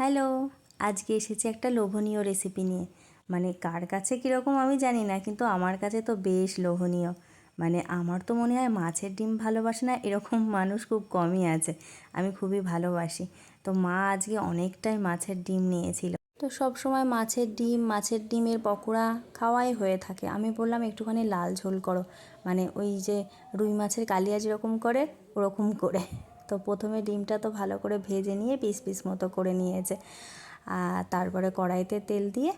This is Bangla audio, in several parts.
হ্যালো, আজকে এসেছি একটা লোভনীয় রেসিপি নিয়ে। মানে কার কাছে কীরকম আমি জানি না, কিন্তু আমার কাছে তো বেশ লোভনীয়। মানে আমার তো মনে হয় মাছের ডিম ভালোবাসে না এরকম মানুষ খুব কমই আছে। আমি খুবই ভালোবাসি। তো মা আজকে অনেকটাই মাছের ডিম নিয়েছিল। তো সব সময় মাছের ডিমের পকোড়া খাওয়াই হয়ে থাকে। আমি বললাম একটুখানি লাল ঝোল করো, মানে ওই যে রুই মাছের কালিয়া যেরকম করে ওরকম করে। তো প্রথমে ডিমটা তো ভালো করে ভেজে নিয়ে পিস পিস মতো করে নিয়েছে, আর তারপরে কড়াইতে তেল দিয়ে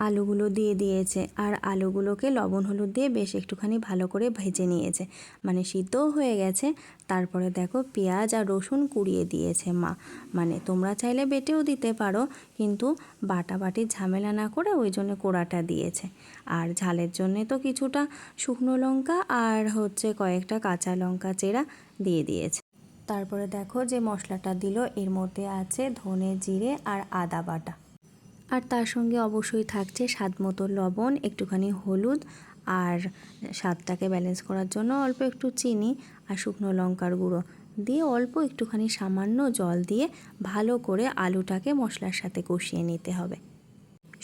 আলুগুলো দিয়ে দিয়েছে, আর আলুগুলোকে লবণ হলুদ দিয়ে বেশ একটুখানি ভালো করে ভেজে নিয়েছে, মানে সিদ্ধও হয়ে গেছে। তারপরে দেখো পেঁয়াজ আর রসুন কুড়িয়ে দিয়েছে মা। মানে তোমরা চাইলে বেটেও দিতে পারো, কিন্তু বাটাবাটির ঝামেলা না করে ওই জন্য কোড়াটা দিয়েছে। আর ঝালের জন্যে তো কিছুটা শুকনো লঙ্কা আর কয়েকটা কাঁচা লঙ্কা চেরা দিয়ে দিয়েছে। তারপরে দেখো যে মশলাটা দিল, এর মধ্যে আছে ধনে জিরে আর আদা বাটা, আর তার সঙ্গে অবশ্যই থাকছে স্বাদ মতো লবণ, একটুখানি হলুদ, আর স্বাদটাকে ব্যালেন্স করার জন্য অল্প একটু চিনি আর শুকনো লঙ্কার গুঁড়ো দিয়ে অল্প একটুখানি সামান্য জল দিয়ে ভালো করে আলুটাকে মশলার সাথে কষিয়ে নিতে হবে।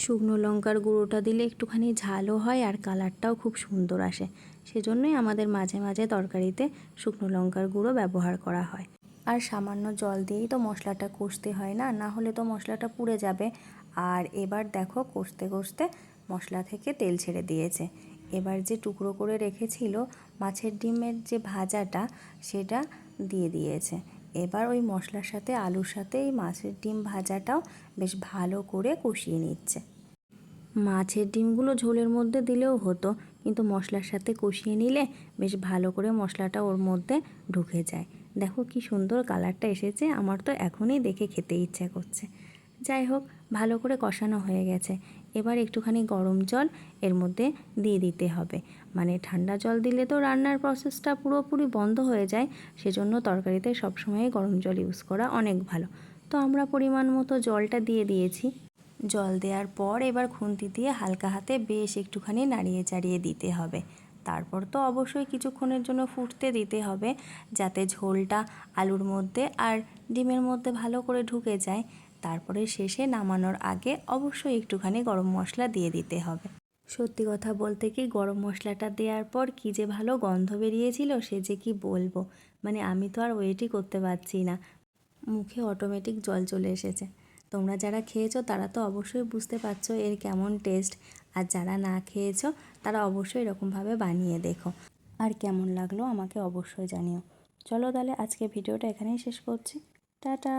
শুকনো লঙ্কার গুঁড়োটা দিলে একটুখানি ঝালও হয় আর কালারটাও খুব সুন্দর আসে, সেজন্যই আমাদের মাঝে মাঝে তরকারিতে শুকনো লঙ্কার গুঁড়ো ব্যবহার করা হয়। আর সামান্য জল দিয়েই তো মশলাটা কষতে হয়, না না হলে তো মশলাটা পুড়ে যাবে। আর এবার দেখো কষতে কষতে মশলা থেকে তেল ছেড়ে দিয়েছে। এবার যে টুকরো করে রেখেছিল মাছের ডিমের যে ভাজাটা, সেটা দিয়ে দিয়েছে। এবার ওই মশলার সাথে আলুর সাথে এই মাছের ডিম ভাজাটাও বেশ ভালো করে কষিয়ে নিচ্ছে। মাছের ডিমগুলো ঝোলের মধ্যে দিলেও হতো, কিন্তু মশলার সাথে কষিয়ে নিলে বেশ ভালো করে মশলাটা ওর মধ্যে ঢুকে যায়। দেখো কি সুন্দর কালারটা এসেছে, আমার তো এখনই দেখে খেতে ইচ্ছা করছে। যাই হোক, ভালো করে কষানো হয়ে গেছে। এবার একটুখানি গরম জল এর মধ্যে দিয়ে দিতে হবে। মানে ঠান্ডা জল দিলে তো রান্নার প্রসেসটা পুরোপুরি বন্ধ হয়ে যায়, সেজন্য তরকারিতে সবসময় গরম জল ইউজ করা অনেক ভালো। তো আমরা পরিমাণ মতো জলটা দিয়ে দিয়েছি। জল দেওয়ার পর এবার খুন্তি দিয়ে হালকা হাতে বেশ একটুখানি নাড়িয়ে চাড়িয়ে দিতে হবে। তারপর তো অবশ্যই কিছুক্ষণের জন্য ফুটতে দিতে হবে, যাতে ঝোলটা আলুর মধ্যে আর ডিমের মধ্যে ভালো করে ঢুকে যায়। তারপরে শেষে নামানোর আগে অবশ্যই একটুখানি গরম মশলা দিয়ে দিতে হবে। সত্যি কথা বলতে কি, গরম মশলাটা দেওয়ার পর কী যে ভালো গন্ধ বেরিয়েছিল, সে যে কি বলবো। মানে আমি তো আর ওয়েটই করতে পারছি না, মুখে অটোমেটিক জল চলে এসেছে। তোমরা যারা খেয়েছো তারা তো অবশ্যই বুঝতে পারছো এর কেমন টেস্ট, আর যারা না খেয়েছো তারা অবশ্যই এরকমভাবে বানিয়ে দেখো। আর কেমন লাগলো আমাকে অবশ্যই জানিও। চলো তাহলে আজকে ভিডিওটা এখানেই শেষ করছি। টাটা।